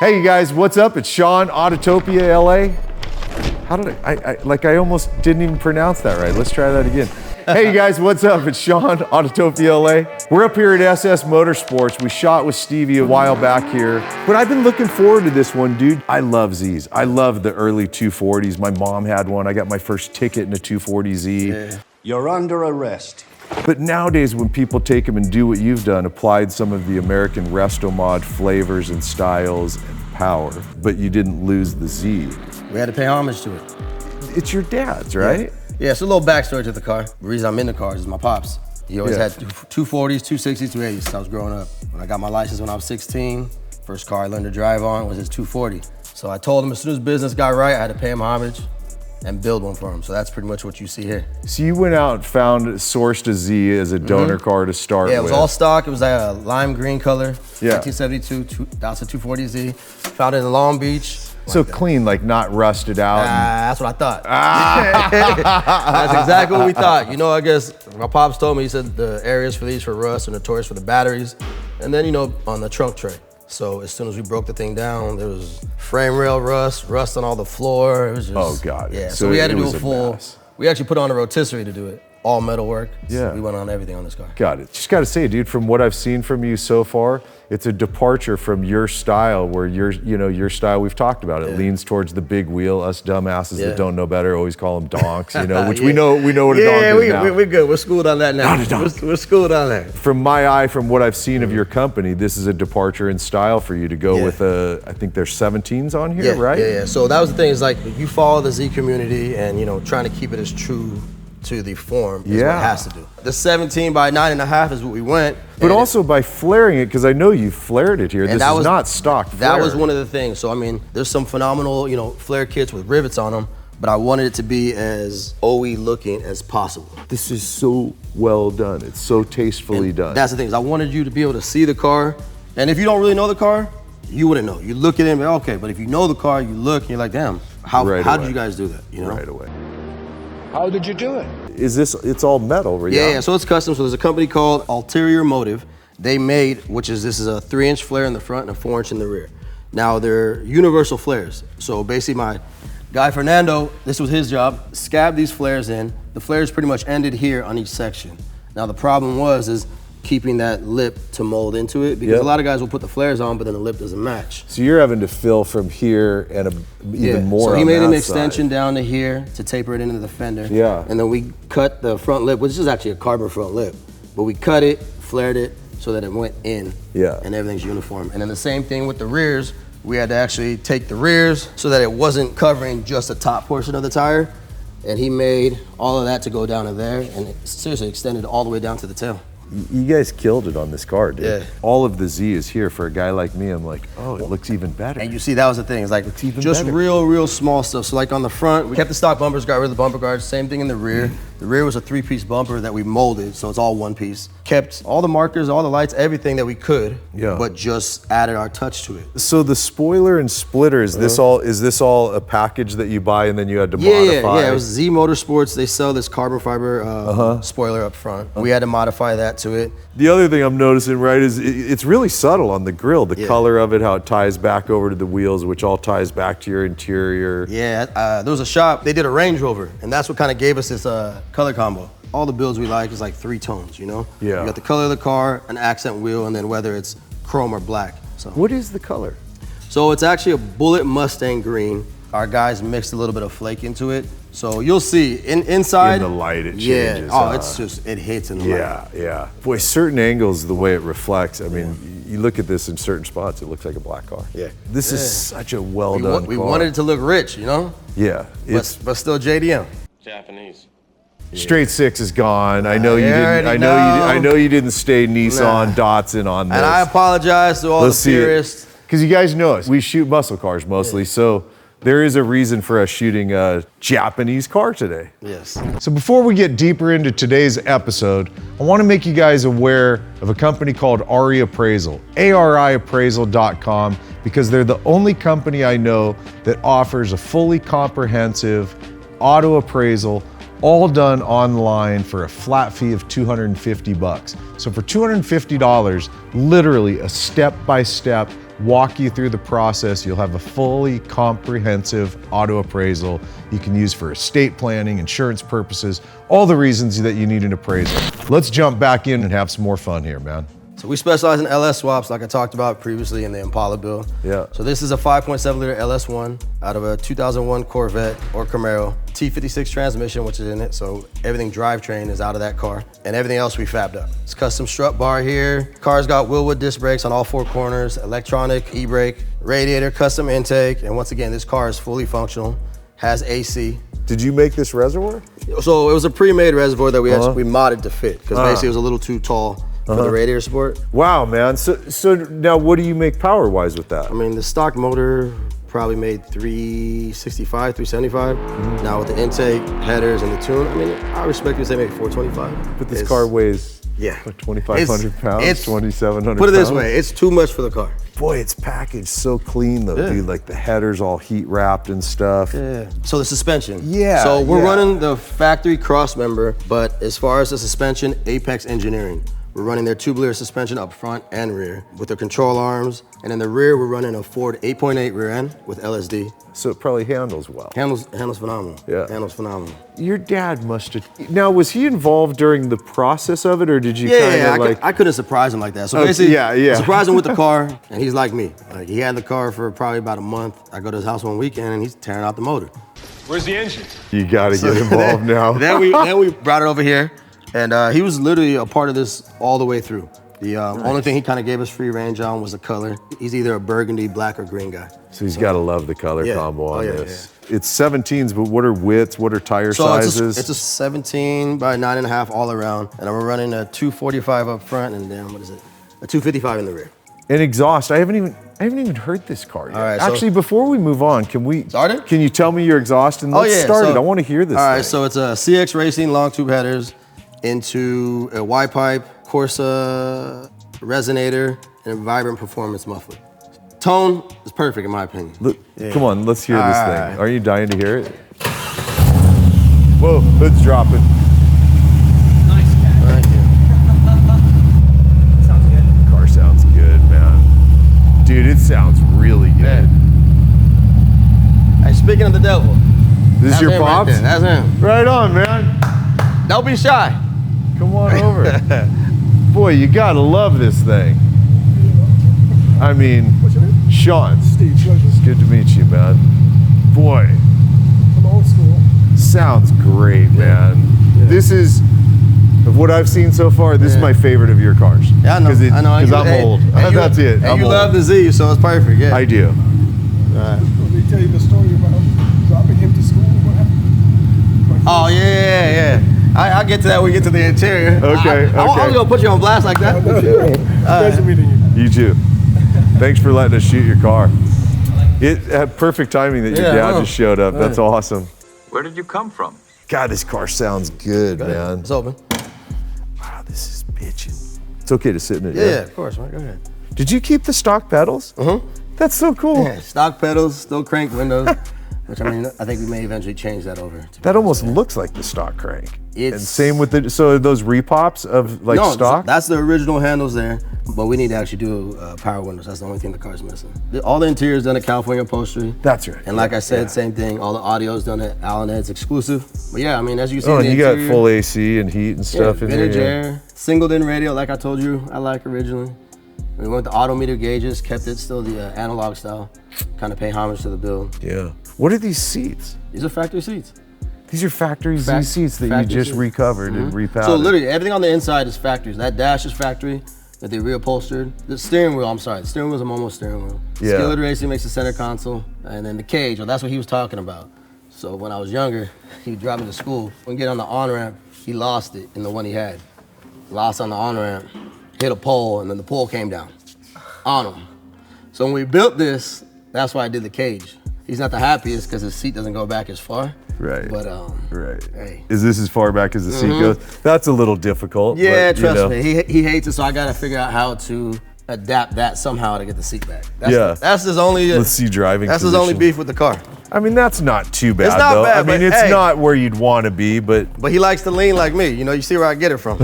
Hey you guys, what's up? It's Sean, Autotopia, LA. How did I almost didn't even pronounce that right. Let's try that again. Hey you guys, what's up? It's Sean, Autotopia, LA. We're up here at SS Motorsports. We shot with Stevie a while back here, but I've been looking forward to this one, dude. I love Zs. I love the early 240s. My mom had one. I got my first ticket in a 240Z. Yeah. You're under arrest. But nowadays, when people take them and do what you've done, applied some of the American resto mod flavors and styles and power, but you didn't lose the Z. We had to pay homage to it. It's your dad's, right? Yeah, it's a little backstory to the car. The reason I'm in the cars is my pops. He always had 240s, 260s, 280s since I was growing up. When I got my license when I was 16, first car I learned to drive on was his 240. So I told him as soon as business got right, I had to pay him homage and build one for him. So that's pretty much what you see here. So you went out and sourced a Z as a donor car to start with. Yeah, it was all stock. It was a lime green color, yeah. 1972 Datsun 240Z. Found it in Long Beach. So clean, like not rusted out. That's what I thought. That's exactly what we thought. You know, I guess my pops told me, he said the areas for these for rust are notorious for the batteries. And then, you know, on the trunk tray. So as soon as we broke the thing down, there was frame rail rust on all the floor. It was just, oh God. Yeah, so we had to do a full, we actually put on a rotisserie to do it. All metal work. Yeah. So we went on everything on this car. Got it. Just gotta say, dude, from what I've seen from you so far, it's a departure from your style where your style, we've talked about it, leans towards the big wheel. Us dumbasses that don't know better always call them donks, you know, which we know what a donk is now. We're good. We're schooled on that now. Not a donk. We're schooled on that. From my eye, from what I've seen of your company, this is a departure in style for you to go with I think there's 17s on here, right? Yeah. So that was the thing, is like, you follow the Z community and, you know, trying to keep it as true to the form is what it has to do. The 17 by 9.5 is what we went. But also by flaring it, because I know you flared it here. This is not stock flare. That was one of the things. So I mean, there's some phenomenal, you know, flare kits with rivets on them, but I wanted it to be as OE looking as possible. This is so well done. It's so tastefully done. That's the thing, is I wanted you to be able to see the car, and if you don't really know the car, you wouldn't know. You look at it and be okay, but if you know the car, you look and you're like, damn, how did you guys do that? You know? Right away. How did you do it? Is this, it's all metal, right? Yeah, so it's custom. So there's a company called Ulterior Motive. They made, this is a 3-inch flare in the front and a 4-inch in the rear. Now they're universal flares. So basically my guy Fernando, this was his job, scabbed these flares in. The flares pretty much ended here on each section. Now the problem is keeping that lip to mold into it, because a lot of guys will put the flares on, but then the lip doesn't match. So you're having to fill from here and even more. So he made an extension side down to here to taper it into the fender. Yeah. And then we cut the front lip, which is actually a carbon front lip, but we cut it, flared it so that it went in. Yeah. And everything's uniform. And then the same thing with the rears. We had to actually take the rears so that it wasn't covering just the top portion of the tire. And he made all of that to go down to there, and it seriously extended all the way down to the tail. You guys killed it on this car, dude. Yeah. All of the Z is here. For a guy like me, I'm like, oh, it looks even better. And you see, that was the thing. It's like just real small stuff. So like on the front, we kept the stock bumpers, got rid of the bumper guards. Same thing in the rear. The rear was a 3-piece bumper that we molded, so it's all one piece. Kept all the markers, all the lights, everything that we could, but just added our touch to it. So the spoiler and splitter, is this all a package that you buy and then you had to modify? Yeah, it was Z Motorsports. They sell this carbon fiber spoiler up front. We had to modify that to it. The other thing I'm noticing, right, is it's really subtle on the grille. The color of it, how it ties back over to the wheels, which all ties back to your interior. Yeah, there was a shop, they did a Range Rover, and that's what kind of gave us this color combo. All the builds we like is like 3 tones, you know? Yeah. You got the color of the car, an accent wheel, and then whether it's chrome or black. So what is the color? So it's actually a Bullet Mustang green. Our guys mixed a little bit of flake into it. So you'll see, inside. In the light, it changes. It's just, it hits in the light. Yeah. Boy, certain angles, the way it reflects, I mean, you look at this in certain spots, it looks like a black car. Yeah. This is such a well-done car. We wanted it to look rich, you know? Yeah. But still JDM. Japanese. Straight 6 is gone. I know you didn't. I know you didn't stay Nissan, Datsun on this. And I apologize to all the purists. Because you guys know us. We shoot muscle cars mostly, so there is a reason for us shooting a Japanese car today. Yes. So before we get deeper into today's episode, I want to make you guys aware of a company called ARI Appraisal, ARIappraisal.com, because they're the only company I know that offers a fully comprehensive auto appraisal, all done online for a flat fee of $250. So for $250, literally a step-by-step walk you through the process. You'll have a fully comprehensive auto appraisal you can use for estate planning, insurance purposes, all the reasons that you need an appraisal. Let's jump back in and have some more fun here, man. So we specialize in LS swaps, like I talked about previously in the Impala build. Yeah. So this is a 5.7 liter LS1 out of a 2001 Corvette or Camaro, T56 transmission, which is in it. So everything drivetrain is out of that car, and everything else we fabbed up. It's custom strut bar here. Car's got Willwood disc brakes on all 4 corners, electronic e-brake, radiator, custom intake, and once again, this car is fully functional, has AC. Did you make this reservoir? So it was a pre-made reservoir that we we modded to fit, because basically it was a little too tall for the radiator support. Wow, man. So now what do you make power-wise with that? I mean, the stock motor probably made 365, 375. Now with the intake, headers, and the tune, I mean, I respect you say maybe 425. But this car weighs like 2,500 pounds, 2,700 pounds. Put it this way, it's too much for the car. Boy, it's packaged so clean though, dude. Like the header's all heat wrapped and stuff. Yeah. So the suspension. Yeah. So we're running the factory cross member, but as far as the suspension, Apex Engineering. We're running their tubular suspension up front and rear with the control arms. And in the rear, we're running a Ford 8.8 rear end with LSD. So it probably handles well. Handles phenomenal. Yeah. Handles phenomenal. Your dad must have. Now, was he involved during the process of it, or did you kind of like? I couldn't surprise him like that. So basically, yeah. surprise him with the car, and he's like me. Like he had the car for probably about a month. I go to his house one weekend, and he's tearing out the motor. Where's the engine? You got to get involved now. Then we brought it over here, and he was literally a part of this all the way through. The only thing he kind of gave us free range on was the color. He's either a burgundy, black, or green guy. So he's got to love the color combo on yeah, this. Yeah. It's 17s, but what are widths? What are tire sizes? It's a 17 by 9.5 all around, and we're running a 245 up front, and then what is it? A 255 in the rear. And exhaust. I haven't even heard this car yet. All right, actually, before we move on, can we? Started? Can you tell me your exhaust and let's start it? I want to hear this. All right, thing. so it's a CX Racing long tube headers into a Y-pipe, Corsa resonator, and a Vibrant Performance muffler. Tone is perfect in my opinion. Look, come on, let's hear this thing. Are you dying to hear it? Whoa, hood's dropping. Nice catch. Thank you. Sounds good. Car sounds good, man. Dude, it sounds really good. Hey, speaking of the devil. This is your him pops? Right there. That's him. Right on, man. Don't be shy. Come on over. Boy, you gotta love this thing. I mean, What's your name? Sean. Steve, pleasure. It's good to meet you, man. Boy, From old school. sounds great, man. Yeah. This is, of what I've seen so far, this is my favorite of your cars. Yeah, I know. I know. Because I'm old. That's it. And I'm you old. love the Z, so it's perfect. Yeah. I do. Let me tell you the story about dropping him to school. What happened? Oh yeah. I'll get to that when we get to the interior. Okay, I was gonna put you on blast like that. Pleasure meeting you. You too. Thanks for letting us shoot your car. It had perfect timing that your dad just showed up. That's awesome. Where did you come from? God, this car sounds good, man. It's open. Wow, this is bitchin'. It's okay to sit in it. Yeah, of course, man. Go ahead. Did you keep the stock pedals? That's so cool. Yeah, stock pedals, still crank windows. Which I mean, I think we may eventually change that over. That almost looks like the stock crank. And It's- same with the, so those repops of like stock? That's the original handles there, but we need to actually do power windows. That's the only thing the car's missing. All the interior is done at California upholstery. That's right. And like I said, same thing. All the audio is done at Allen Ed's exclusive. But yeah, I mean, as you can see, Oh, in and the you got interior, full AC and heat and stuff in vintage there. air, singled in radio, like I told you, I like originally. We went with the autometer gauges, kept it still the analog style, kind of pay homage to the build. Yeah. What are these seats? These are factory seats. These are factory Z seats that you factory just seats. recovered and repowdered. So literally everything on the inside is factories. That dash is factory that they reupholstered. The steering wheel, I'm sorry, the steering wheel is a Momo steering wheel. Yeah. Skillet Racing makes the center console, and then the cage, well, that's what he was talking about. So when I was younger, he would drive me to school. When we get on the on-ramp, he lost it in the one he had. Lost on the on-ramp, hit a pole, and then the pole came down on him. So when we built this, that's why I did the cage. He's not the happiest because his seat doesn't go back as far. Right. But right. hey. Is this as far back as the seat goes? That's a little difficult. Yeah, but, you know. trust me. He hates it, so I gotta figure out how to adapt that somehow to get the seat back. That's his only. Let's see driving. That's position. his only beef with the car. I mean, that's not too bad, It's not though. bad, I mean, but it's hey. not where you'd want to be, but But he likes to lean like me. You know, you see where I get it from.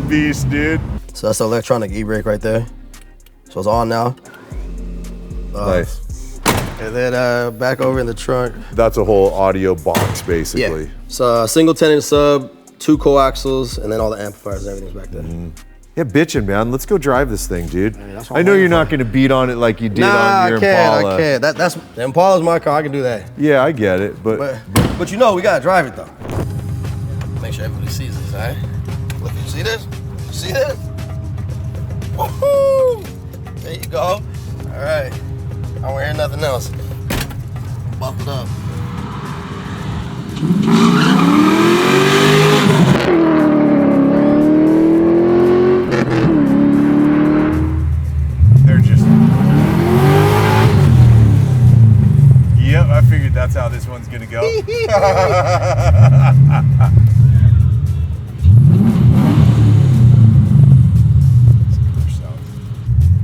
beast, dude. So that's the electronic e-brake right there. So it's on now. Nice. And then back over in the trunk. That's a whole audio box, basically. Yeah. So single 10-inch sub, 2 coaxials, and then all the amplifiers and everything's back there. Yeah, bitchin', man. Let's go drive this thing, dude. that's what I I'm know waiting you're not for. going to beat on it like you did Nah, on your I can't. Impala. I can't. That's the Impala's my car. I can do that. Yeah, I get it, but But you know, we gotta drive it though. Make sure everybody sees this, all right? Look, you see this? You see this? Woohoo! There you go. All right. I don't hear nothing else. Buckled up. they're just. Yep, I figured that's how this one's gonna go.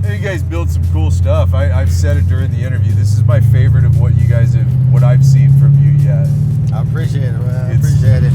Hey, you guys build some cool stuff. I've said it during the interview. This is my favorite of what you guys have, what I've seen from you yet. I appreciate it, man. I It's- appreciate it.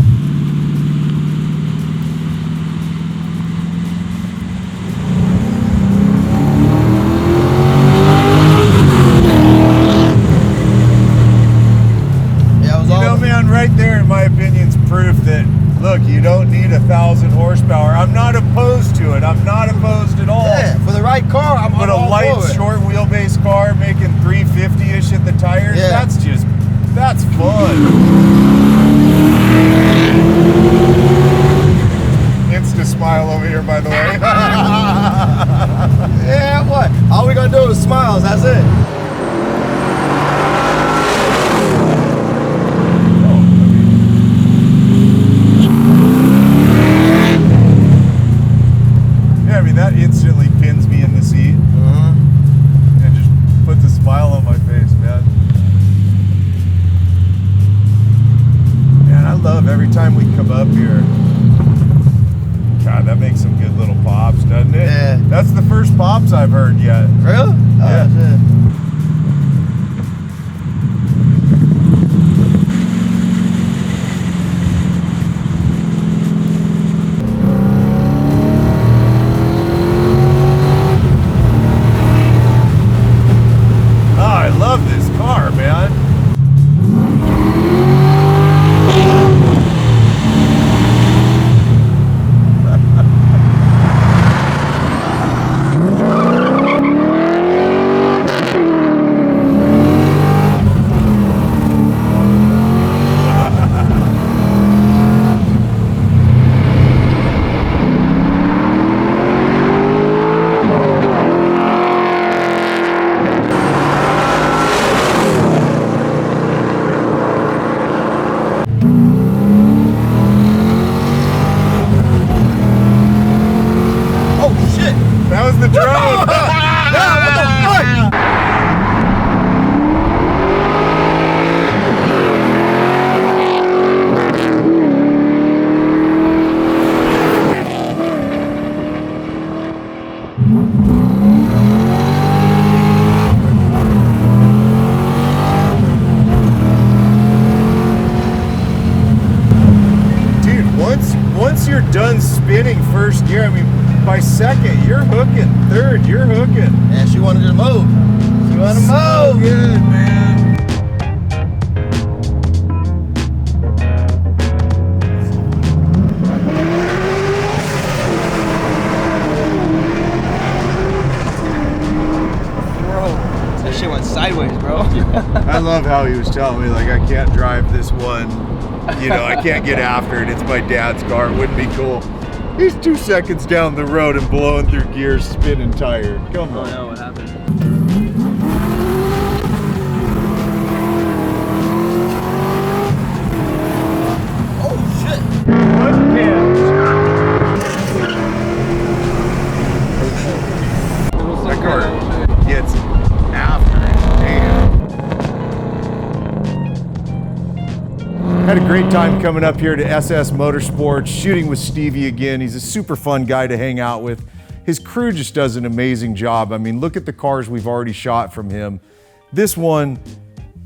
Yeah, it was You all know, man, right there, in my opinion, is proof that, look, you don't need 1,000 horsepower. I'm not opposed to it. I'm not opposed at all. yeah, for the right car, I'm But a all light, for it. short wheelbase car making 350-ish at the tires, Yeah. that's fun. Insta smile over here, by the way. Yeah, what? All we gonna do is smiles, that's it. Yeah, I mean, that instantly pins me in the seat and just puts a smile on my face, man. Man, I love every time we come up here. God, that makes some good little pops, doesn't it? Yeah. That's the first pops I've heard yet. Really? Yeah. Oh, shit. Oh, I love this car, man. Oh shit! That was the drone. Dude, once you're done spinning first gear, I mean, by second, you're hooking. Third, you're hooking. Yeah, she wanted to move. She wanted to So move. good, man. That shit went sideways, bro. I love how he was telling me, like, I can't drive this one. You know, I can't get after it. It's my dad's car. It wouldn't be cool. He's 2 seconds down the road and blowing through gears, spinning tire. Come Oh on. no, what happened? Oh shit! What That car gets after it. Damn. Had a great time coming up here to SS Motorsport, shooting with Stevie again. He's a super fun guy to hang out with. His crew just does an amazing job. I mean, look at the cars we've already shot from him. This one,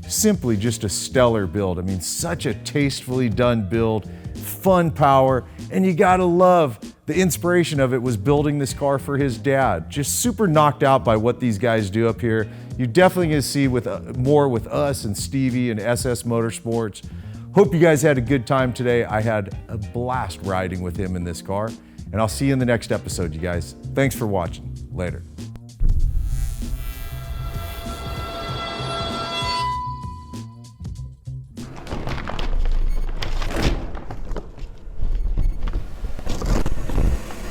simply just a stellar build. I mean, such a tastefully done build, fun power, and you gotta love The inspiration of it was building this car for his dad. Just super knocked out by what these guys do up here. You're definitely gonna see more with us and Stevie and SS Motorsports. Hope you guys had a good time today. I had a blast riding with him in this car, and I'll see you in the next episode, you guys. Thanks for watching. Later.